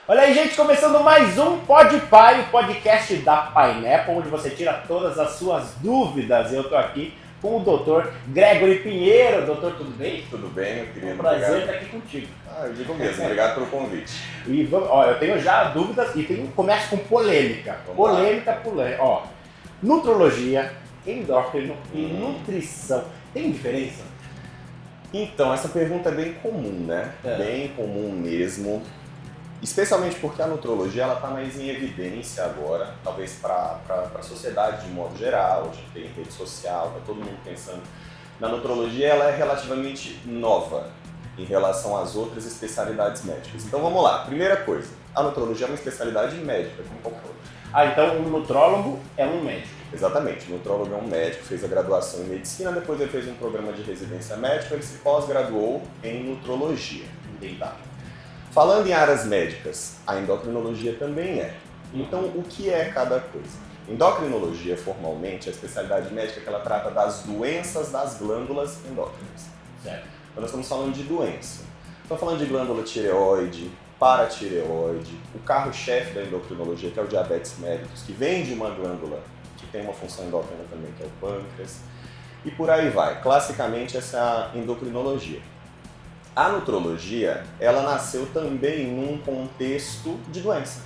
Olha aí, gente, começando mais um Pod Pai, o podcast da Pineapple, onde você tira todas as suas dúvidas. Eu tô aqui com o Dr. Gregory Pinheiro. Doutor, tudo bem? Tudo bem, meu querido. É um prazer estar aqui contigo. Eu digo mesmo, obrigado pelo convite. E eu tenho já dúvidas e começo com polêmica. Polêmica. Ó, nutrologia, endócrino e nutrição. Tem diferença? Então, essa pergunta é bem comum, né? Bem comum mesmo. Especialmente porque a nutrologia está mais em evidência agora, talvez para a sociedade de modo geral. A gente tem rede social, está todo mundo pensando. Na nutrologia ela é relativamente nova em relação às outras especialidades médicas. Então vamos lá, primeira coisa, a nutrologia é uma especialidade médica, como qualquer outra. Então um nutrólogo é um médico. Exatamente, o nutrólogo é um médico, fez a graduação em medicina, depois ele fez um programa de residência médica, ele se pós-graduou em nutrologia. Entendi. Falando em áreas médicas, a endocrinologia também é. Então, o que é cada coisa? Endocrinologia, formalmente, é a especialidade médica que ela trata das doenças das glândulas endócrinas. Certo. Então, nós estamos falando de doença. Estamos falando de glândula tireoide, paratireoide, o carro-chefe da endocrinologia, que é o diabetes mellitus, que vem de uma glândula que tem uma função endócrina também, que é o pâncreas, e por aí vai. Classicamente, essa é a endocrinologia. A nutrologia, ela nasceu também num contexto de doença.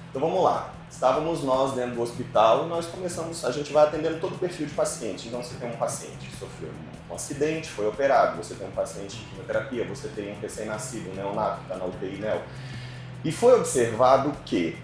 Então vamos lá, estávamos nós dentro do hospital e nós começamos, a gente vai atendendo todo o perfil de paciente. Então você tem um paciente que sofreu um acidente, foi operado, você tem um paciente em quimioterapia, você tem um recém-nascido, um neonato que está na UTI neo. E foi observado que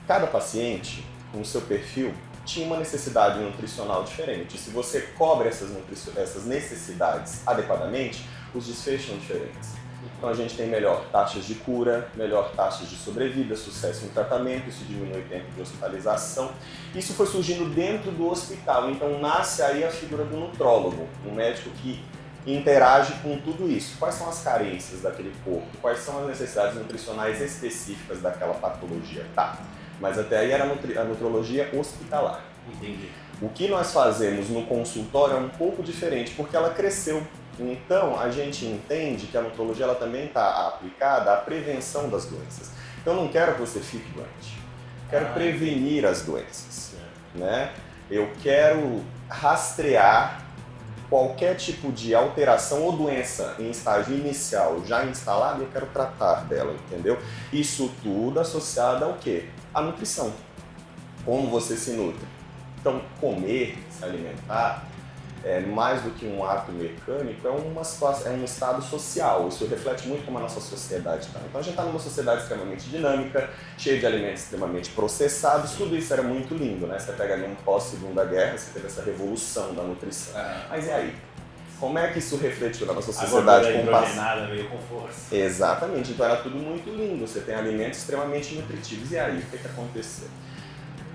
cada paciente, com o seu perfil, tinha uma necessidade nutricional diferente. Se você cobre essas necessidades adequadamente, os desfechos são diferentes. Então a gente tem melhor taxas de cura, melhor taxas de sobrevida, sucesso no tratamento, isso diminui o tempo de hospitalização. Isso foi surgindo dentro do hospital, então nasce aí a figura do nutrólogo, um médico que interage com tudo isso. Quais são as carências daquele corpo? Quais são as necessidades nutricionais específicas daquela patologia? Tá, mas até aí era a nutrologia hospitalar. Entendi. O que nós fazemos no consultório é um pouco diferente, porque ela cresceu. Então, a gente entende que a nutrologia ela também está aplicada à prevenção das doenças. Então, eu não quero que você fique doente. Quero prevenir as doenças. Né? Eu quero rastrear qualquer tipo de alteração ou doença em estágio inicial já instalada e eu quero tratar dela, entendeu? Isso tudo associado ao quê? À nutrição. Como você se nutre. Então, comer, se alimentar, é mais do que um ato mecânico, é um estado social. Isso reflete muito como a nossa sociedade está. Então a gente está numa sociedade extremamente dinâmica, cheia de alimentos extremamente processados, tudo isso era muito lindo, né? Você pega ali um pós-segunda guerra, você teve essa revolução da nutrição. Mas e aí? Como é que isso refletiu na nossa sociedade com o passado? Veio com força. Exatamente, então era tudo muito lindo, você tem alimentos extremamente nutritivos. E aí, o que aconteceu?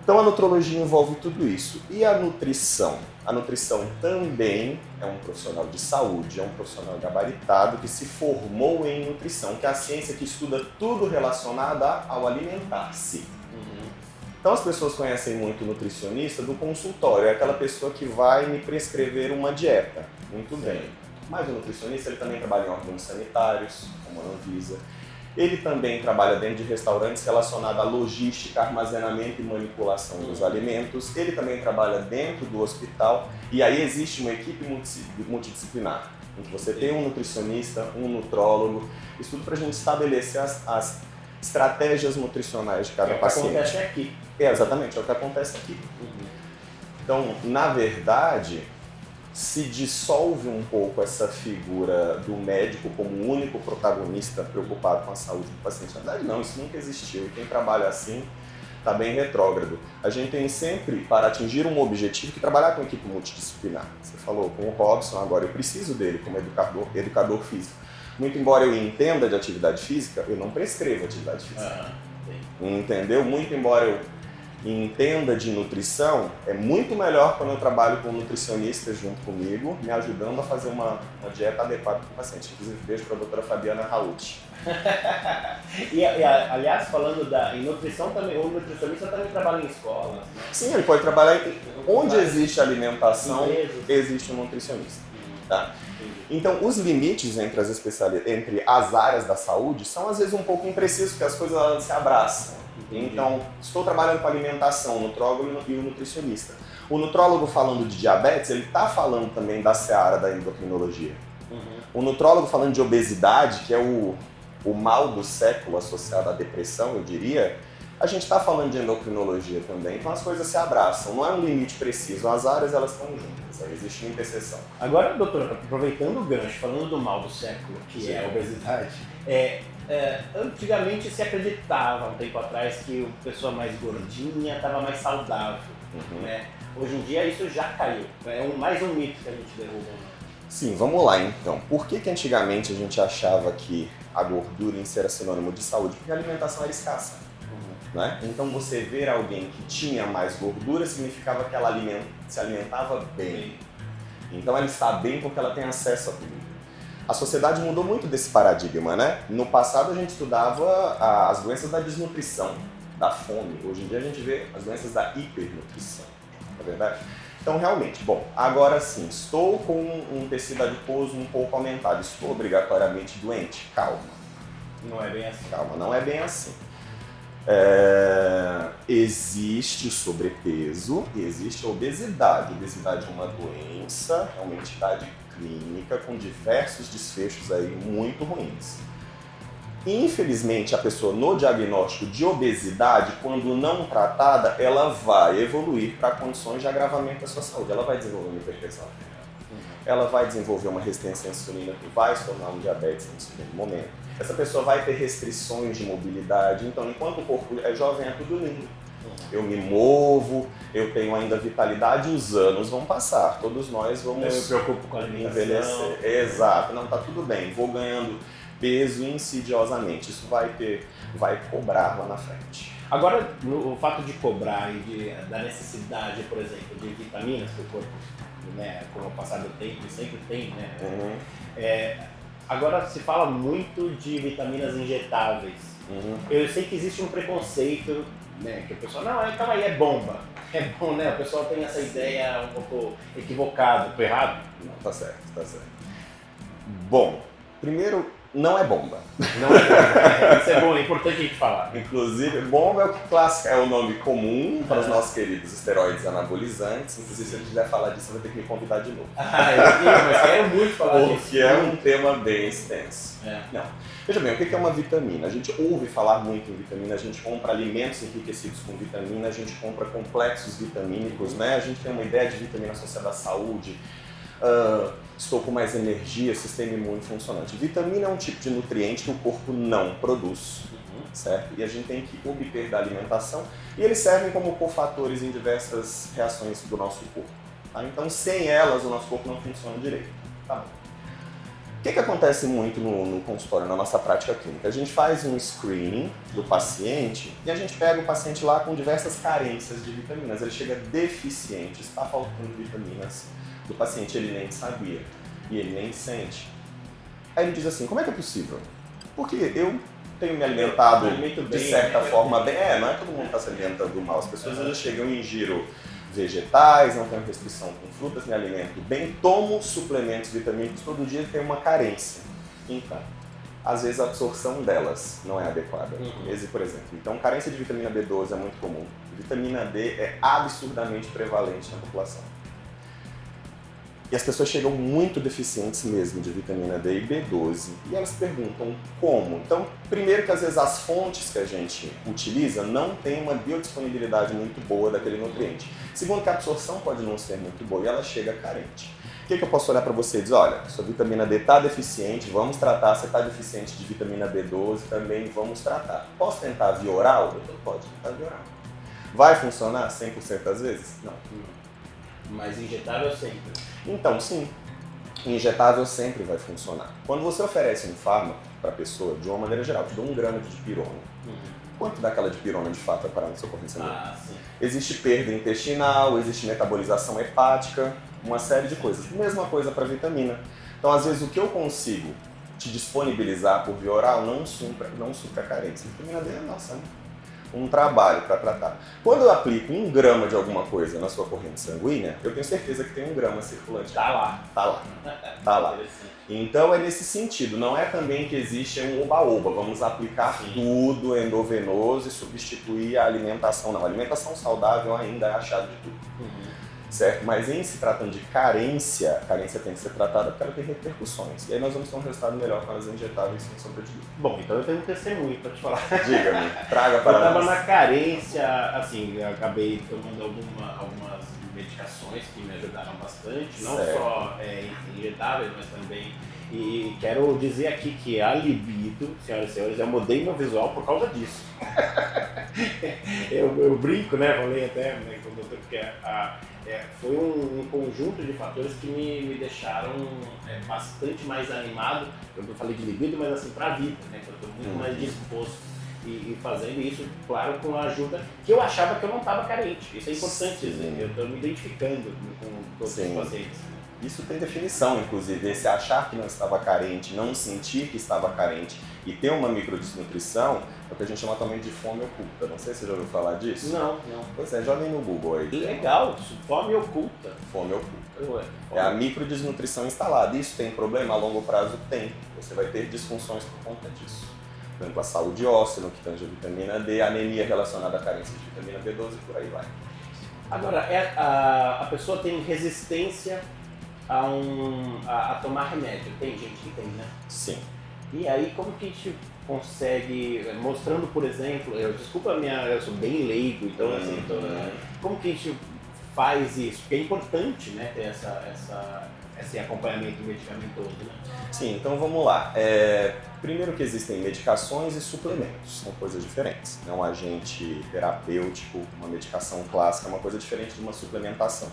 Então a nutrologia envolve tudo isso. E a nutrição? A nutrição também é um profissional de saúde, é um profissional gabaritado que se formou em nutrição, que é a ciência que estuda tudo relacionado ao alimentar-se. Então as pessoas conhecem muito o nutricionista do consultório, é aquela pessoa que vai me prescrever uma dieta. Muito bem. Mas o nutricionista ele também trabalha em órgãos sanitários, como a Anvisa. Ele também trabalha dentro de restaurantes relacionados à logística, armazenamento e manipulação dos alimentos. Ele também trabalha dentro do hospital e aí existe uma equipe multidisciplinar. Então você tem um nutricionista, um nutrólogo, isso tudo para a gente estabelecer as estratégias nutricionais de cada paciente. O que acontece aqui. Exatamente, é o que acontece aqui. Então, na verdade, se dissolve um pouco essa figura do médico como o único protagonista preocupado com a saúde do paciente. Na verdade, não, isso nunca existiu. Quem trabalha assim está bem retrógrado. A gente tem sempre, para atingir um objetivo, que trabalhar com equipe multidisciplinar. Você falou com o Robson, agora eu preciso dele como educador físico. Muito embora eu entenda de atividade física, eu não prescrevo atividade física. Entendeu? Muito embora eu entenda de nutrição, é muito melhor quando eu trabalho com um nutricionista junto comigo, me ajudando a fazer uma dieta adequada para o paciente. Inclusive, beijo para a doutora Fabiana Raut. Aliás, falando em nutrição também, o nutricionista também trabalha em escolas, né? Sim, ele pode trabalhar onde existe alimentação, existe um nutricionista. Tá? Então, os limites entre entre as áreas da saúde são às vezes um pouco imprecisos, porque as coisas elas se abraçam. Então, estou trabalhando com alimentação, o nutrólogo e o nutricionista. O nutrólogo falando de diabetes, ele está falando também da seara da endocrinologia. O nutrólogo falando de obesidade, que é o mal do século associado à depressão, eu diria, a gente está falando de endocrinologia também, então as coisas se abraçam, não é um limite preciso, as áreas elas estão juntas, aí existe uma interseção. Agora, doutora, aproveitando o gancho, falando do mal do século, que é a obesidade, antigamente se acreditava, um tempo atrás, que a pessoa mais gordinha estava mais saudável, né? Hoje em dia isso já caiu, é mais um mito que a gente derruba. Sim, vamos lá então. Por que antigamente a gente achava que a gordura em si era sinônimo de saúde? Porque a alimentação era escassa. Né? Então você ver alguém que tinha mais gordura significava que ela se alimentava bem. Então ela está bem porque ela tem acesso a tudo. A sociedade mudou muito desse paradigma, né? No passado a gente estudava as doenças da desnutrição, da fome. Hoje em dia a gente vê as doenças da hipernutrição, não é verdade? Então realmente, bom, agora sim, estou com um tecido adiposo um pouco aumentado, estou obrigatoriamente doente? Calma. Não é bem assim. Calma, não é bem assim. Existe o sobrepeso e existe a obesidade. A obesidade é uma doença, é uma entidade clínica com diversos desfechos aí muito ruins. Infelizmente, a pessoa no diagnóstico de obesidade, quando não tratada, ela vai evoluir para condições de agravamento da sua saúde. Ela vai desenvolver uma hipertensão arterial. Ela vai desenvolver uma resistência à insulina que vai se tornar um diabetes no segundo momento. Essa pessoa vai ter restrições de mobilidade. Então, enquanto o corpo é jovem, é tudo lindo. Eu me movo, eu tenho ainda vitalidade, os anos vão passar. Todos nós vamos eu me preocupo com a alimentação. Envelhecer. Exato. Não, tá tudo bem. Vou ganhando peso insidiosamente. Isso vai cobrar lá na frente. Agora, o fato de cobrar e da necessidade, por exemplo, de vitaminas que o corpo, né, com o passar do tempo, sempre tem, né? Agora se fala muito de vitaminas injetáveis. Eu sei que existe um preconceito, né, que o pessoal, não, calma aí, é bomba. É bom, né? O pessoal tem essa ideia um pouco equivocada, tô errado? Não, tá certo, tá certo. Bom, primeiro, não é bomba. Não é bomba. Isso é bom, é importante a gente falar. Inclusive, bomba é o que clássico, é o nome comum para os nossos queridos esteroides anabolizantes. Inclusive, se ele quiser falar disso, vai ter que me convidar de novo. Mas quero muito falar disso. Porque é um tema bem extenso. Não. Veja bem, o que é uma vitamina? A gente ouve falar muito em vitamina, a gente compra alimentos enriquecidos com vitamina, a gente compra complexos vitamínicos, né? A gente tem uma ideia de vitamina associada à saúde. Estou com mais energia, sistema imune funcionante. Vitamina é um tipo de nutriente que o corpo não produz, certo? E a gente tem que obter da alimentação e eles servem como cofatores em diversas reações do nosso corpo. Tá? Então, sem elas, o nosso corpo não funciona direito. Tá bom. O que acontece muito no consultório, na nossa prática clínica? A gente faz um screening do paciente e a gente pega o paciente lá com diversas carências de vitaminas. Ele chega deficiente, está faltando vitaminas do paciente, ele nem sabia e ele nem sente. Aí ele diz assim, como é que é possível? Porque eu tenho me alimentado de certa forma bem. Não é todo mundo está se alimentando mal, as pessoas já chegam e ingiro vegetais, não tenho restrição com frutas, me alimento bem, tomo suplementos vitamínicos todo dia e tenho uma carência. Então, às vezes a absorção delas não é adequada. Por exemplo, então carência de vitamina B12 é muito comum. Vitamina D é absurdamente prevalente na população. E as pessoas chegam muito deficientes mesmo de vitamina D e B12. E elas perguntam como? Então, primeiro que às vezes as fontes que a gente utiliza não têm uma biodisponibilidade muito boa daquele nutriente. Segundo que a absorção pode não ser muito boa e ela chega carente. O que eu posso olhar para você e dizer, olha, sua vitamina D está deficiente, vamos tratar. Você está deficiente de vitamina B12, também vamos tratar. Posso tentar via oral? Doutor, pode tentar via oral. Vai funcionar 100% das vezes? Não. Mas injetável sempre. Então, sim, injetável sempre vai funcionar. Quando você oferece um fármaco para a pessoa, de uma maneira geral, te dou 1 grama de dipirona. Quanto daquela dipirona de fato vai parar no seu corpo sanguíneo? Existe perda intestinal, existe metabolização hepática, uma série de coisas. Mesma coisa para vitamina. Então, às vezes, o que eu consigo te disponibilizar por via oral não supra a carência. Vitamina D é nossa, né? um trabalho para tratar. Quando eu aplico 1 grama de alguma coisa na sua corrente sanguínea, eu tenho certeza que tem 1 grama circulante. Tá lá. Tá lá. Tá lá. Então é nesse sentido, não é também que existe um oba-oba, vamos aplicar tudo endovenoso e substituir a alimentação. Não, a alimentação saudável ainda é a chave de tudo. Certo? Mas em se tratando de carência, a carência tem que ser tratada porque ela tem repercussões. E aí nós vamos ter um resultado melhor com as injetáveis sem sombra de dúvida. Bom, então eu tenho um testemunho para te falar. Diga-me, traga para Eu tava nós. na carência, assim, eu acabei tomando algumas medicações que me ajudaram bastante, não Certo. só injetáveis, mas também. E quero dizer aqui que a libido, senhoras e senhores, eu mudei meu visual por causa disso. eu brinco, né? Falei até com o doutor, porque foi um conjunto de fatores que me deixaram bastante mais animado. Eu falei de libido, mas assim, para a vida, né? Eu estou muito mais disposto e fazendo isso, claro, com a ajuda que eu achava que eu não estava carente. Isso é importante dizer. Eu estou me identificando com todos os pacientes. Isso tem definição, inclusive, esse achar que não estava carente, não sentir que estava carente e ter uma microdesnutrição é o que a gente chama também de fome oculta. Não sei se você já ouviu falar disso. Não. Pois é, joguem no Google aí. Legal, fome oculta. Fome oculta. É a microdesnutrição instalada. Isso tem problema? A longo prazo tem. Você vai ter disfunções por conta disso. Por exemplo, a saúde óssea, no que tange a vitamina D, a anemia relacionada à carência de vitamina B12 e por aí vai. Agora, a pessoa tem resistência a tomar remédio. Tem gente que tem, né? Sim. E aí, como que a gente consegue, mostrando, por exemplo, eu sou bem leigo, então assim, como que a gente faz isso? Porque é importante, né, ter esse acompanhamento medicamentoso, né? Sim, então vamos lá. Primeiro que existem medicações e suplementos, são coisas diferentes. É um agente terapêutico, uma medicação clássica, é uma coisa diferente de uma suplementação.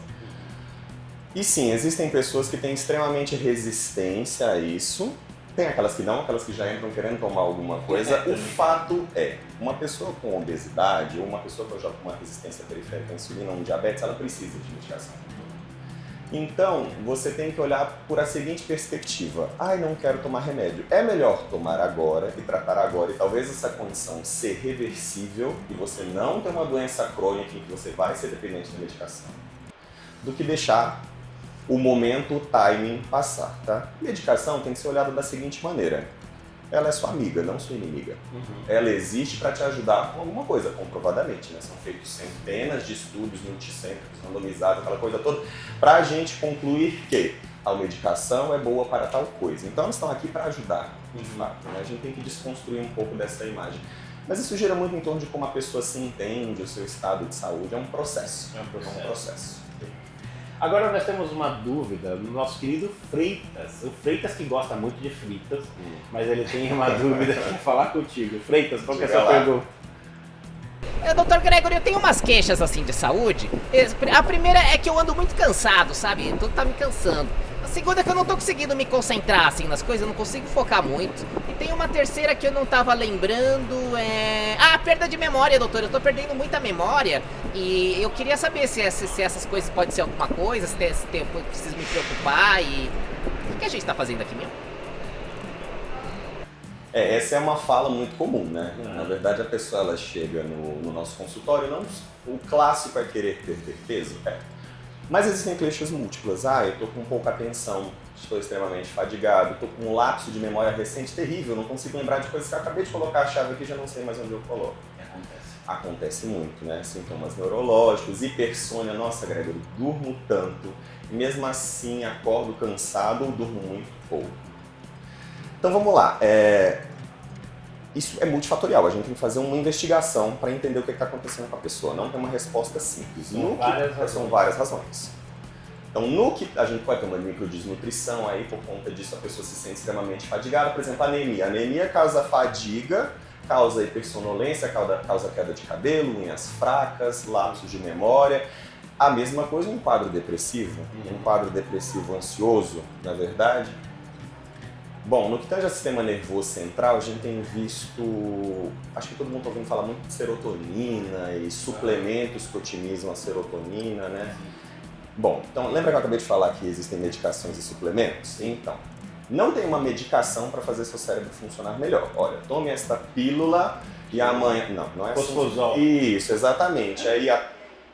E sim, existem pessoas que têm extremamente resistência a isso. Tem aquelas que não, aquelas que já entram querendo tomar alguma coisa. O fato é, uma pessoa com obesidade ou uma pessoa com uma resistência periférica à insulina ou um diabetes, ela precisa de medicação. Então, você tem que olhar por a seguinte perspectiva. Não quero tomar remédio. É melhor tomar agora e tratar agora e talvez essa condição ser reversível e você não ter uma doença crônica em que você vai ser dependente da medicação, do que deixar o momento, o timing passar, tá? Medicação tem que ser olhada da seguinte maneira. Ela é sua amiga, não sua inimiga. Ela existe para te ajudar com alguma coisa, comprovadamente, né? São feitos centenas de estudos multicêntricos, randomizados, aquela coisa toda, para a gente concluir que a medicação é boa para tal coisa. Então, elas estão aqui para ajudar, de fato, né? A gente tem que desconstruir um pouco dessa imagem. Mas isso gira muito em torno de como a pessoa se entende, o seu estado de saúde. É um processo. É um processo. Agora nós temos uma dúvida do nosso querido Freitas. O Freitas que gosta muito de fritas, mas ele tem uma dúvida para falar contigo. Freitas, qual que é a sua pergunta? Doutor Gregory, eu tenho umas queixas assim de saúde. A primeira é que eu ando muito cansado, sabe? Tudo tá me cansando. A segunda é que eu não tô conseguindo me concentrar assim nas coisas, eu não consigo focar muito. E tem uma terceira que eu não tava lembrando, perda de memória, doutor. Eu tô perdendo muita memória e eu queria saber se essas coisas podem ser alguma coisa, se eu preciso me preocupar e... O que a gente tá fazendo aqui mesmo? Essa é uma fala muito comum, né? Na verdade, a pessoa ela chega no nosso consultório, o clássico é querer perder peso, mas existem queixas múltiplas. Eu tô com pouca atenção, estou extremamente fadigado, estou com um lapso de memória recente terrível, não consigo lembrar de coisas que eu acabei de colocar a chave aqui e já não sei mais onde eu coloco. Acontece muito, né? Sintomas neurológicos, hipersônia. Nossa, Gregory, durmo tanto, e mesmo assim acordo cansado ou durmo muito pouco. Então vamos lá, isso é multifatorial, a gente tem que fazer uma investigação para entender o que está acontecendo com a pessoa, não tem uma resposta simples. São várias razões. Então, no que a gente pode ter uma microdesnutrição, aí por conta disso a pessoa se sente extremamente fadigada, por exemplo, anemia. Anemia causa fadiga, causa hipersonolência, causa queda de cabelo, unhas fracas, lapsos de memória. A mesma coisa um quadro depressivo, um quadro depressivo ansioso, na verdade. Bom, no que tange ao sistema nervoso central, a gente tem visto, acho que todo mundo está ouvindo falar muito de serotonina e suplementos que otimizam a serotonina, né? Bom, então lembra que eu acabei de falar que existem medicações e suplementos? Então, Não tem uma medicação para fazer seu cérebro funcionar melhor. Olha, tome esta pílula e amanhã... Não é assim. Fosfosol. Isso, exatamente. Aí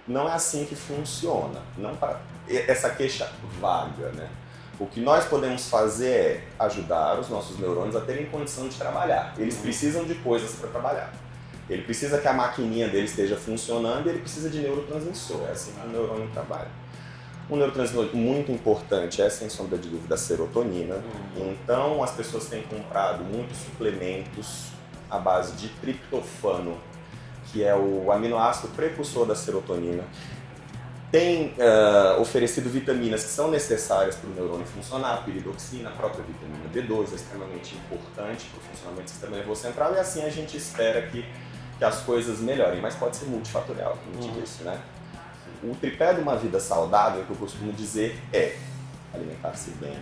não é assim que funciona. Não para essa queixa vaga, né? O que nós podemos fazer é ajudar os nossos neurônios a terem condição de trabalhar. Eles precisam de coisas para trabalhar. Ele precisa que a maquininha dele esteja funcionando e ele precisa de neurotransmissor. É assim que o neurônio trabalha. Um neurotransmissor muito importante é, sem sombra de dúvida, a serotonina. Então, as pessoas têm comprado muitos suplementos à base de triptofano, que é o aminoácido precursor da serotonina. Tem oferecido vitaminas que são necessárias para o neurônio funcionar, a piridoxina, a própria vitamina B12 é extremamente importante para o funcionamento do sistema nervoso central, e assim a gente espera que as coisas melhorem, mas pode ser multifatorial, como eu te disse, né? O tripé de uma vida saudável, que eu costumo dizer, é alimentar-se bem,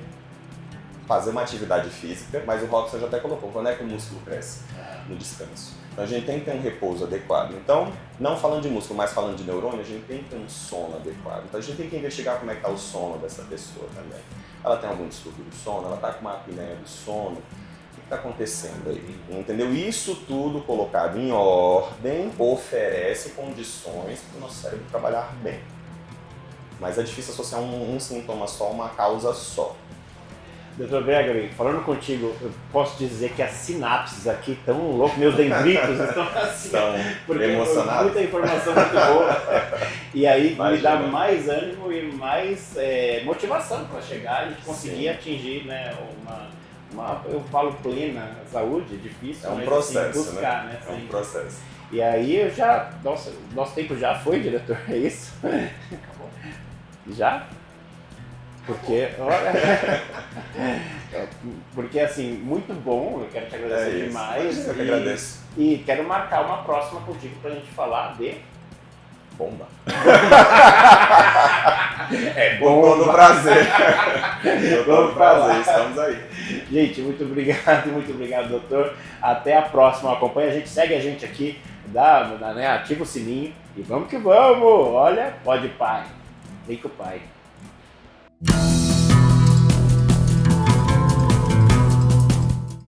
fazer uma atividade física, mas o Robson já até colocou, quando é que o músculo cresce? No descanso. Então a gente tem que ter um repouso adequado. Então, não falando de músculo, mas falando de neurônio, a gente tem que ter um sono adequado. Então a gente tem que investigar como é que está o sono dessa pessoa também. Ela tem algum distúrbio do sono, ela está com uma apneia do sono, o que está acontecendo aí? Entendeu? Isso tudo colocado em ordem oferece condições para o nosso cérebro trabalhar bem. Mas é difícil associar um sintoma só a uma causa só. Dr. Gregory, falando contigo, eu posso dizer que as sinapses aqui estão loucas, meus dendritos estão assim, porque emocionados. Muita informação muito boa. E aí me dá Imagina. mais ânimo e mais motivação para chegar e conseguir Sim. atingir, né, eu falo plena saúde, é difícil, É um mas processo, assim, buscar, né? É um Sim. processo. E aí nosso tempo já foi, diretor, é isso? Acabou. Já? Porque, olha, porque assim, muito bom, eu quero te agradecer demais. Eu que agradeço. E quero marcar uma próxima contigo pra gente falar de Bomba. É Com todo prazer. Com todo prazer, falar. estamos aí. Gente, muito obrigado, doutor. Até a próxima. Acompanha a gente, segue a gente aqui, né, ativa o sininho e vamos que vamos. Olha, pode pai. Vem com o pai.